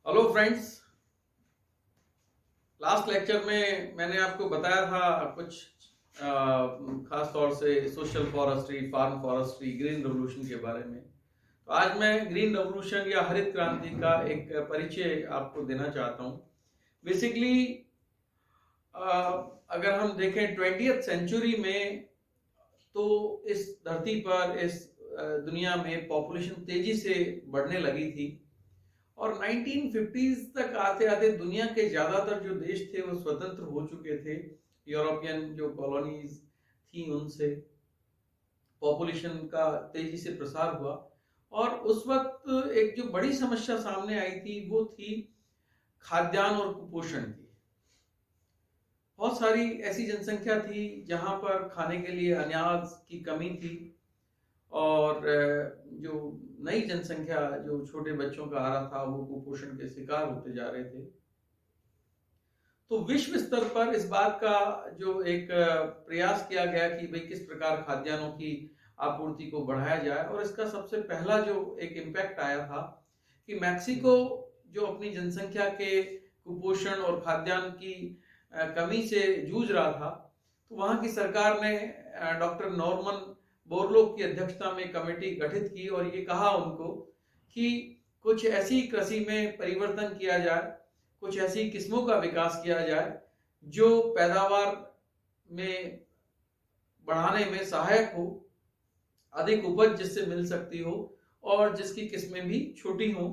Hello friends. Last lecture में मैंने आपको बताया था कुछ खास तौर से social forestry, farm forestry, green revolution के बारे में। तो आज मैं ग्रीन रेवोल्यूशन या हरित क्रांति का एक परिचय आपको देना चाहता हूँ। बेसिकली अगर हम देखें 20th सेंचुरी में, तो इस धरती पर, इस दुनिया में पॉपुलेशन तेजी से बढ़ने लगी थी और 1950s तक आते आते दुनिया के ज्यादातर जो देश थे वो स्वतंत्र हो चुके थे। यूरोपियन जो कॉलोनीज थी उनसे पॉपुलेशन का तेजी से प्रसार हुआ और उस वक्त एक जो बड़ी समस्या सामने आई थी वो थी खाद्यान्न और कुपोषण की। बहुत सारी ऐसी जनसंख्या थी जहां पर खाने के लिए अनाज की कमी थी और जो नई जनसंख्या, जो छोटे बच्चों का आ रहा था, वो कुपोषण के शिकार होते जा रहे थे। तो विश्व स्तर पर इस बात का जो एक प्रयास किया गया कि भाई किस प्रकार खाद्यान्नों की आपूर्ति को बढ़ाया जाए, और इसका सबसे पहला जो एक इम्पैक्ट आया था कि मैक्सिको जो अपनी जनसंख्या के कुपोषण और खाद्यान्न की कमी से जूझ रहा था, तो वहां की सरकार ने डॉक्टर नॉर्मन बोरलॉग की अध्यक्षता में कमेटी गठित की और ये कहा उनको कि कुछ ऐसी कृषि में परिवर्तन किया जाए, कुछ ऐसी किस्मों का विकास किया जाए जो पैदावार में बढ़ाने में सहायक हो, अधिक उपज जिससे मिल सकती हो और जिसकी किस्में भी छोटी हो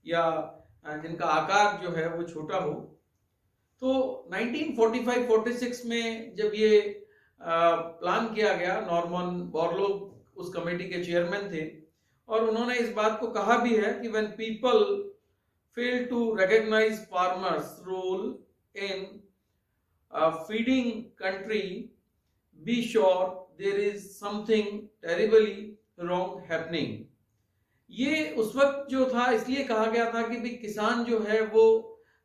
या जिनका आकार जो है वो छोटा हो। तो 1945-46 में जब ये प्लान किया गया, नॉर्मन बोरलॉग उस कमेटी के चेयरमैन थे और उन्होंने इस बात को कहा भी है कि when people fail to recognise farmers role in feeding country, be sure there is something terribly wrong happening. ये उस वक्त जो था इसलिए कहा गया था कि भाई किसान जो है वो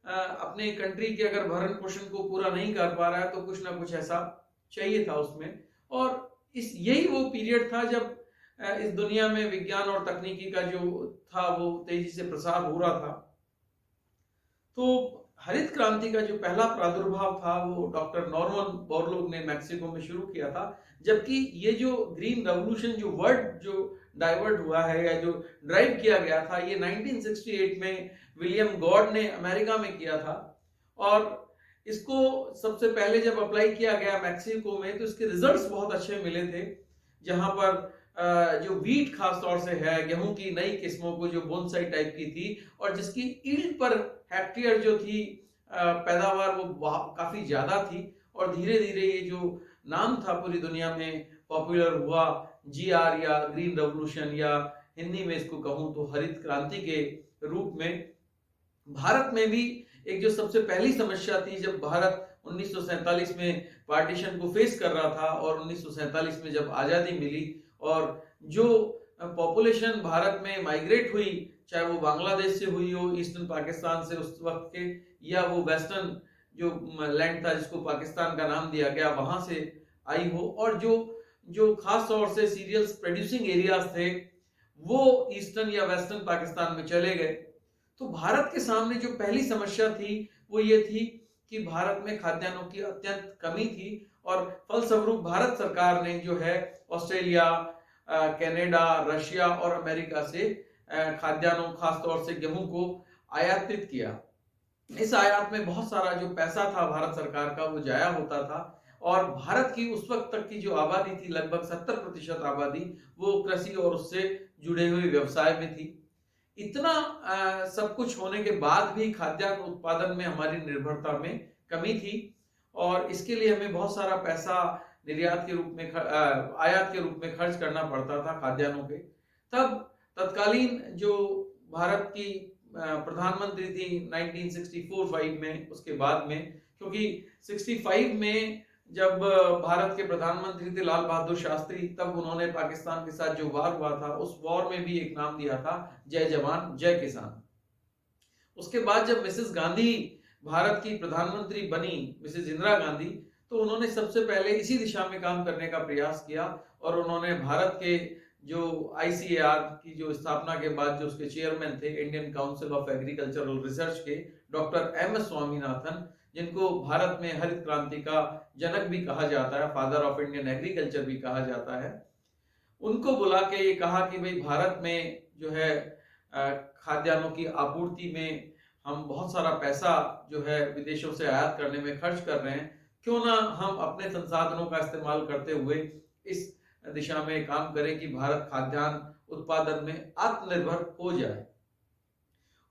अपने कंट्री के अगर भरण पोषण को पूरा नहीं कर पा रहा है तो कुछ ना कुछ ऐसा चाहिए था उसमें। और इस यही वो पीरियड था जब इस दुनिया में विज्ञान और तकनीकी का जो था वो तेजी से प्रसार हो रहा था। तो हरित क्रांति का जो पहला प्रादुर्भाव था वो डॉक्टर नॉर्मन बोरलॉग ने मैक्सिको में शुरू किया था, जबकि ये जो ग्रीन रेवोल्यूशन जो वर्ड जो डाइवर्ट हुआ है या जो ड्राइव किया गया था, ये 1968 में विलियम गॉड ने अमेरिका में किया था। और इसको सबसे पहले जब अप्लाई किया गया मैक्सिको में तो इसके रिजल्ट्स बहुत अच्छे मिले थे, जहां पर जो वीट खास तौर से है, गेहूं की नई किस्मों को जो बोनसाई टाइप की थी और जिसकी ईल्ड पर हेक्टेयर जो थी पैदावार वो काफी ज्यादा थी और धीरे धीरे ये जो नाम था पूरी दुनिया में पॉपुलर हुआ, जीआर या ग्रीन रेवोल्यूशन या हिंदी में इसको कहूं तो हरित क्रांति के रूप में। भारत में भी एक जो सबसे पहली समस्या थी जब भारत 1947 में पार्टीशन को फेस कर रहा था और 1947 में जब आजादी मिली और जो पॉपुलेशन भारत में माइग्रेट हुई, चाहे वो बांग्लादेश से हुई हो, ईस्टर्न पाकिस्तान से उस वक्त के, या वो वेस्टर्न जो लैंड था जिसको पाकिस्तान का नाम दिया गया वहां से आई हो, और जो जो खास तौर से सीरियल्स प्रोड्यूसिंग एरियाज थे वो ईस्टर्न या वेस्टर्न पाकिस्तान में चले गए। तो भारत के सामने जो पहली समस्या थी वो ये थी कि भारत में खाद्यान्नों की अत्यंत कमी थी और फलस्वरूप भारत सरकार ने जो है ऑस्ट्रेलिया, कनाडा, रशिया और अमेरिका से खाद्यान्नों खास तौर से गेहूं को आयातित किया। इस आयात में बहुत सारा जो पैसा था भारत सरकार का वो जाया होता था और भारत की उस वक्त तक की जो आबादी थी, लगभग 70% आबादी, वो कृषि और उससे जुड़े हुए व्यवसाय में थी। इतना सब कुछ होने के बाद भी खाद्यान्न उत्पादन में हमारी निर्भरता में कमी थी और इसके लिए हमें बहुत सारा पैसा निर्यात के रूप में आयात के रूप में खर्च करना पड़ता था खाद्यान्नों के। तब तत्कालीन जो भारत की प्रधानमंत्री थी 1964-5 में, उसके बाद में, क्योंकि 65 में जब भारत के प्रधानमंत्री थे लाल बहादुर शास्त्री, तब उन्होंने पाकिस्तान के साथ जो वार हुआ था उस वॉर में भी एक नाम दिया था, जय जवान जय किसान। उसके बाद जब मिसेस गांधी भारत की प्रधानमंत्री बनी, मिसेस इंदिरा गांधी, तो उन्होंने सबसे पहले इसी दिशा में काम करने का प्रयास किया और उन्होंने भारत के जो ICAR की जो स्थापना के बाद जो उसके चेयरमैन थे, Indian council of agricultural research के डॉक्टर MS स्वामीनाथन, जिनको भारत में हरित क्रांति का जनक भी कहा जाता है, फादर ऑफ इंडियन एग्रीकल्चर भी कहा जाता है, उनको बुला के ये कहा कि भाई भारत में जो है खाद्यान्नों की आपूर्ति में हम बहुत सारा पैसा जो है विदेशों से आयात करने में खर्च कर रहे हैं, क्यों ना हम अपने संसाधनों का इस्तेमाल करते हुए इस दिशा में काम करें कि भारत खाद्यान्न उत्पादन में आत्मनिर्भर हो जाए।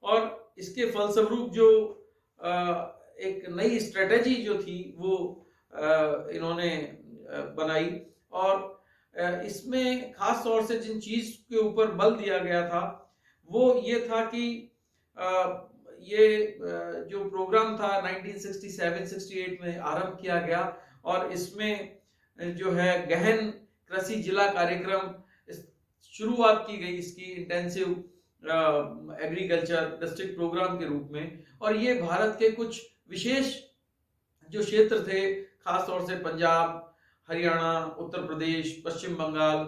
और इसके फलस्वरूप जो एक नई स्ट्रेटेजी जो थी वो इन्होंने बनाई, और इसमें खास तौर से जिन चीज के ऊपर बल दिया गया था वो ये था कि ये जो प्रोग्राम था 1967-68 में आरंभ किया गया, और इसमें जो है गहन कृषि जिला कार्यक्रम शुरुआत की गई इसकी इंटेंसिव एग्रीकल्चर डिस्ट्रिक्ट प्रोग्राम के रूप में। और ये भारत के कुछ विशेष जो क्षेत्र थे, खास तौर से पंजाब, हरियाणा, उत्तर प्रदेश, पश्चिम बंगाल,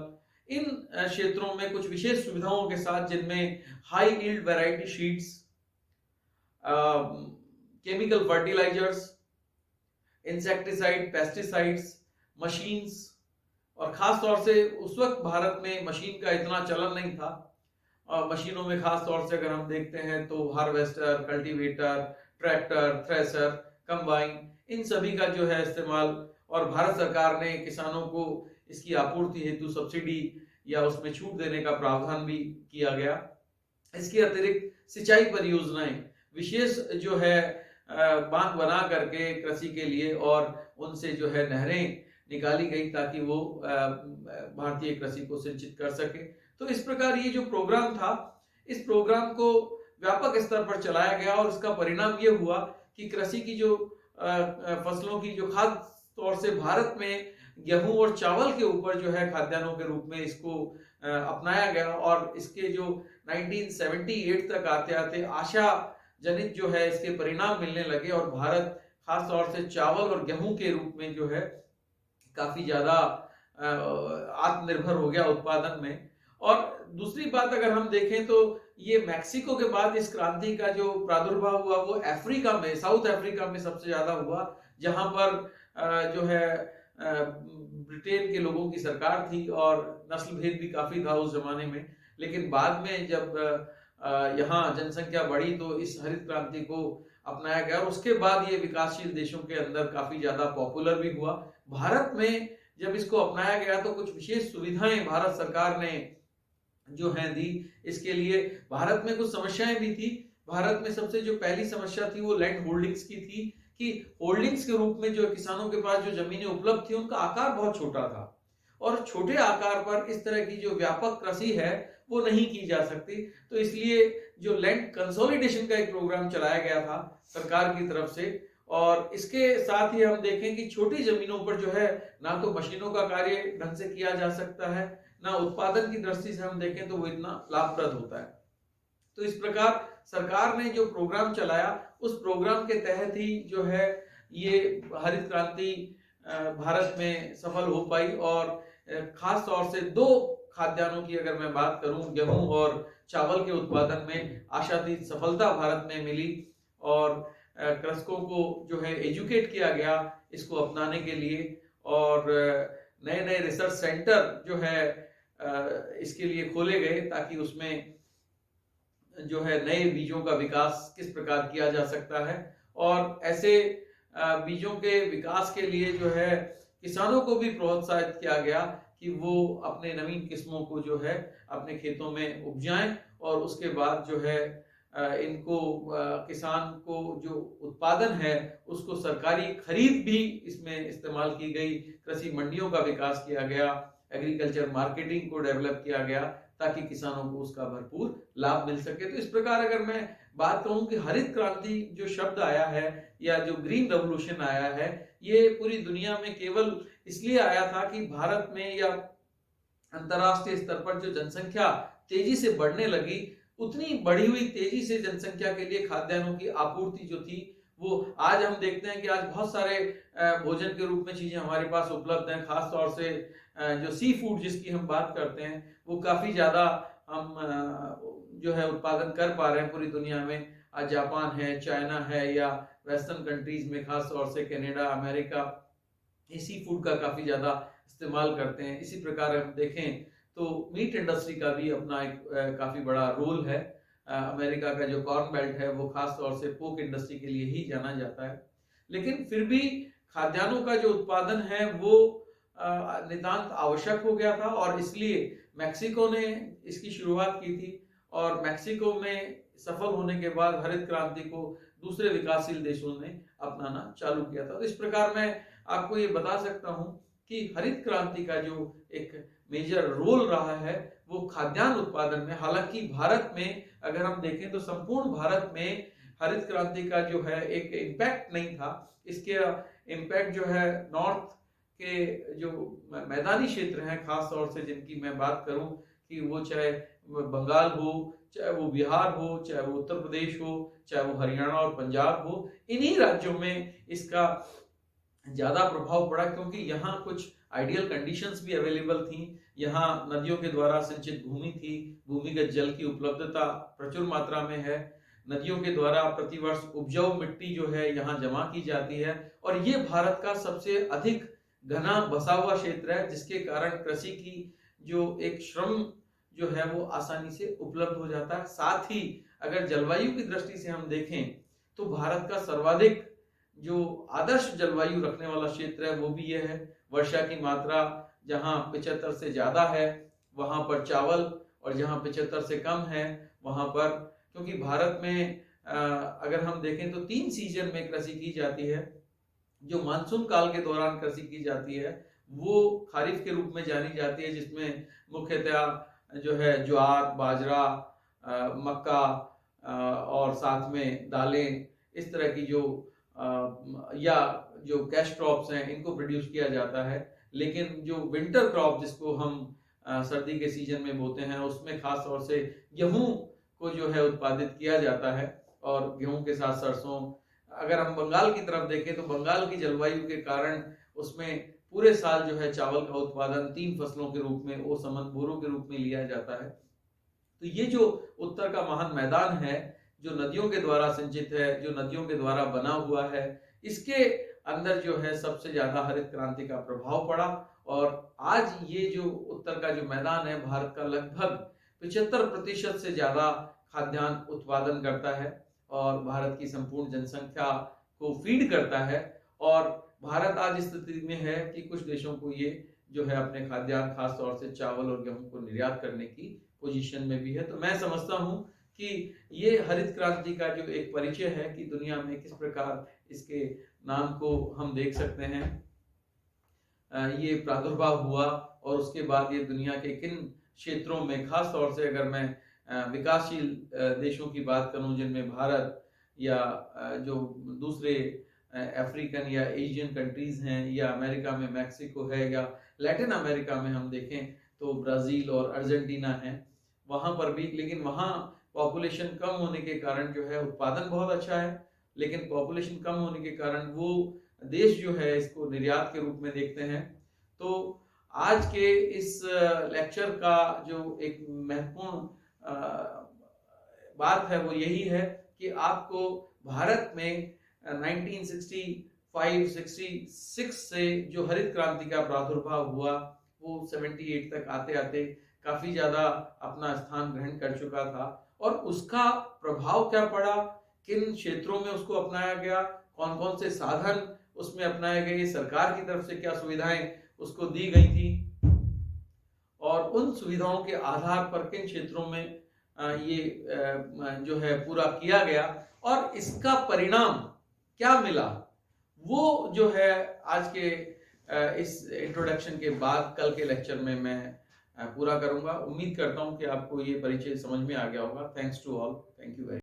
इन क्षेत्रों में कुछ विशेष सुविधाओं के साथ, जिनमें high yield variety seeds, chemical fertilisers, insecticide, pesticides, machines, और खास तौर से उस वक्त भारत में मशीन का इतना चलन नहीं था। मशीनों में खास तौर से अगर हम देखते हैं तो harvester, cultivator, tractor, thresher, combine, इन सभी का जो है इस्तेमाल, और भारत सरकार ने किसानों को इसकी आपूर्ति हेतु सब्सिडी या उसमें छूट देने का प्रावधान भी किया गया। इसके अतिरिक्त सिंचाई परियोजनाएं विशेष जो है बांध बना करके कृषि के लिए, और उनसे जो है नहरें निकाली गई ताकि वो भारतीय कृषि को सिंचित कर सके। तो इस प्रकार ये जो प्रोग्राम था, इस प्रोग्राम को व्यापक स्तर पर चलाया गया, और इसका परिणाम ये हुआ कि कृषि की जो फसलों की जो खास तौर से भारत में गेहूं और चावल के ऊपर जो है खाद्यान्नों के रूप में इसको अपनाया गया, और इसके जो 1978 तक आते आते आशा जनित जो है इसके परिणाम मिलने लगे, और भारत खास तौर से चावल और गेहूं के रूप में जो है काफी ज्यादा आत्मनिर्भर हो गया उत्पादन में। और दूसरी बात अगर हम देखें तो ये मैक्सिको के बाद इस क्रांति का जो प्रादुर्भाव हुआ वो अफ्रीका में, साउथ अफ्रीका में सबसे ज्यादा हुआ, जहां पर जो है ब्रिटेन के लोगों की सरकार थी और नस्ल भेद भी काफी था उस जमाने में। लेकिन बाद में जब यहाँ जनसंख्या बढ़ी तो इस हरित क्रांति को अपनाया गया, और उसके बाद ये विकासशील देशों के अंदर काफी ज्यादा पॉपुलर भी हुआ। भारत में जब इसको अपनाया गया तो कुछ विशेष सुविधाएं भारत सरकार ने जो है दी। इसके लिए भारत में कुछ समस्याएं भी थी। भारत में सबसे जो पहली समस्या थी वो लैंड होल्डिंग्स की थी, कि होल्डिंग्स के रूप में जो किसानों के पास जो जमीनें उपलब्ध थी उनका आकार बहुत छोटा था, और छोटे आकार पर इस तरह की जो व्यापक कृषि है वो नहीं की जा सकती। तो इसलिए जो लैंड कंसोलिडेशन का एक प्रोग्राम चलाया गया था सरकार की तरफ से, और इसके साथ ही हम देखें कि छोटी जमीनों पर जो है ना तो मशीनों का कार्य ढंग से किया जा सकता है, ना उत्पादन की दृष्टि से हम देखें तो वो इतना लाभप्रद होता है। तो इस प्रकार सरकार ने जो प्रोग्राम चलाया उस प्रोग्राम के तहत ही जो है ये हरित क्रांति भारत में सफल हो पाई। और खास तौर से दो खाद्यान्नों की अगर मैं बात करूं, गेहूं और चावल के उत्पादन में आशातीत सफलता भारत में मिली, और कृषकों को जो है एजुकेट किया गया इसको अपनाने के लिए, और नए नए रिसर्च सेंटर जो है इसके लिए खोले गए ताकि उसमें जो है नए बीजों का विकास किस प्रकार किया जा सकता है। और ऐसे बीजों के विकास के लिए जो है किसानों को भी प्रोत्साहित किया गया कि वो अपने नवीन किस्मों को जो है अपने खेतों में उपजाएं, और उसके बाद जो है इनको किसान को जो उत्पादन है उसको सरकारी खरीद भी इसमें इस्तेमाल की गई, कृषि मंडियों का विकास किया गया, एग्रीकल्चर मार्केटिंग को डेवलप किया गया ताकि किसानों को उसका भरपूर लाभ मिल सके। तो इस प्रकार अगर मैं बात कहूं कि हरित क्रांति जो शब्द आया है या जो ग्रीन रेवोल्यूशन आया है, ये पूरी दुनिया में केवल इसलिए आया था कि भारत में या अंतरराष्ट्रीय स्तर पर जो जनसंख्या तेजी से बढ़ने लगी, उतनी बढ़ी हुई तेजी से जनसंख्या के लिए खाद्यान्नों की आपूर्ति जो थी वो आज हम देखते हैं कि आज बहुत सारे भोजन के रूप में चीजें हमारे पास उपलब्ध हैं। खास तौर से जो सी फूड जिसकी हम बात करते हैं वो काफ़ी ज़्यादा हम जो है उत्पादन कर पा रहे हैं पूरी दुनिया में। आज जापान है, चाइना है, या वेस्टर्न कंट्रीज में खास तौर से कनाडा, अमेरिका, ये सी फूड का काफ़ी ज़्यादा इस्तेमाल करते हैं। इसी प्रकार हम देखें तो मीट इंडस्ट्री का भी अपना एक काफ़ी बड़ा रोल है। अमेरिका का जो कॉर्न बेल्ट है वो खास तौर से पोक इंडस्ट्री के लिए ही जाना जाता है। लेकिन फिर भी खाद्यान्नों का जो उत्पादन है वो नितांत आवश्यक हो गया था, और इसलिए मैक्सिको ने इसकी शुरुआत की थी। और मैक्सिको में सफल होने के बाद हरित क्रांति को दूसरे विकासशील देशों ने अपनाना चालू किया था। तो इस प्रकार मैं आपको ये बता सकता हूँ कि हरित क्रांति का जो एक मेजर रोल रहा है वो खाद्यान्न उत्पादन में। हालांकि भारत में अगर हम देखें तो संपूर्ण भारत में हरित क्रांति का जो है एक इम्पैक्ट नहीं था। इसके इम्पैक्ट जो है नॉर्थ के जो मैदानी क्षेत्र हैं, खास तौर से जिनकी मैं बात करूं कि वो चाहे बंगाल हो, चाहे वो बिहार हो, चाहे वो उत्तर प्रदेश हो, चाहे वो हरियाणा और पंजाब हो, इन्हीं राज्यों में इसका ज़्यादा प्रभाव पड़ा, क्योंकि यहाँ कुछ आइडियल कंडीशंस भी अवेलेबल थी। यहाँ नदियों के द्वारा सिंचित भूमि थी, भूमिगत जल की उपलब्धता प्रचुर मात्रा में है, नदियों के द्वारा प्रतिवर्ष उपजाऊ मिट्टी जो है यहाँ जमा की जाती है, और ये भारत का सबसे अधिक घना बसा हुआ क्षेत्र है, जिसके कारण कृषि की जो एक श्रम जो है वो आसानी से उपलब्ध हो जाता है। साथ ही अगर जलवायु की दृष्टि से हम देखें तो भारत का सर्वाधिक जो आदर्श जलवायु रखने वाला क्षेत्र है वो भी ये है। वर्षा की मात्रा जहाँ 75 से ज्यादा है वहां पर चावल, और जहाँ 75 से कम है वहां पर, क्योंकि भारत में अगर हम देखें तो 3 सीजन में कृषि की जाती है। जो मानसून काल के दौरान कृषि की जाती है वो खरीफ के रूप में जानी जाती है, जिसमें मुख्यतः जो है ज्वार, बाजरा, मक्का और साथ में दालें, इस तरह की जो या जो कैश क्रॉप्स हैं इनको प्रोड्यूस किया जाता है। लेकिन जो विंटर क्रॉप जिसको हम सर्दी के सीजन में बोते हैं उसमें खास तौर से गेहूं को जो है उत्पादित किया जाता है, और गेहूं के साथ सरसों। अगर हम बंगाल की तरफ देखें तो बंगाल की जलवायु के कारण उसमें पूरे साल जो है चावल का उत्पादन 3 फसलों के रूप में, ओसमन बोरो के रूप में लिया जाता है। तो ये जो उत्तर का महान मैदान है जो नदियों के द्वारा सिंचित है, जो नदियों के द्वारा बना हुआ है, इसके अंदर जो है सबसे ज्यादा हरित क्रांति का प्रभाव पड़ा। और आज ये जो उत्तर का जो मैदान है भारत का लगभग 75% से ज्यादा खाद्यान्न उत्पादन करता है और भारत की संपूर्ण जनसंख्या को फीड करता है। और भारत आज इस स्थिति में है कि कुछ देशों को ये जो है अपने खाद्यान्न खास तौर से चावल और गेहूं को निर्यात करने की पोजीशन में भी है। तो मैं समझता हूं कि ये हरित क्रांति का जो एक परिचय है कि दुनिया में किस प्रकार इसके नाम को हम देख सकते हैं, ये प्रादुर्भाव हुआ और उसके बाद ये दुनिया के किन क्षेत्रों में, खास तौर से अगर मैं विकासशील देशों की बात करूं जिनमें भारत या जो दूसरे अफ्रीकन या एशियन कंट्रीज हैं, या अमेरिका में मैक्सिको है, या लैटिन अमेरिका में हम देखें तो ब्राज़ील और अर्जेंटीना है, वहाँ पर भी। लेकिन वहाँ पॉपुलेशन कम होने के कारण जो है उत्पादन बहुत अच्छा है, लेकिन पॉपुलेशन कम होने के कारण वो देश जो है इसको निर्यात के रूप में देखते हैं। तो आज के इस लेक्चर का जो एक महत्वपूर्ण बात है वो यही है कि आपको भारत में 1965-66 से जो हरित क्रांति का प्रादुर्भाव हुआ वो 78 तक आते आते काफी ज्यादा अपना स्थान ग्रहण कर चुका था, और उसका प्रभाव क्या पड़ा, किन क्षेत्रों में उसको अपनाया गया, कौन कौन से साधन उसमें अपनाए गए, सरकार की तरफ से क्या सुविधाएं उसको दी गई थी, और उन सुविधाओं के आधार पर किन क्षेत्रों में ये जो है पूरा किया गया और इसका परिणाम क्या मिला, वो जो है आज के इस इंट्रोडक्शन के बाद कल के लेक्चर में मैं पूरा करूंगा। उम्मीद करता हूं कि आपको ये परिचय समझ में आ गया होगा। Thanks to all, thank you very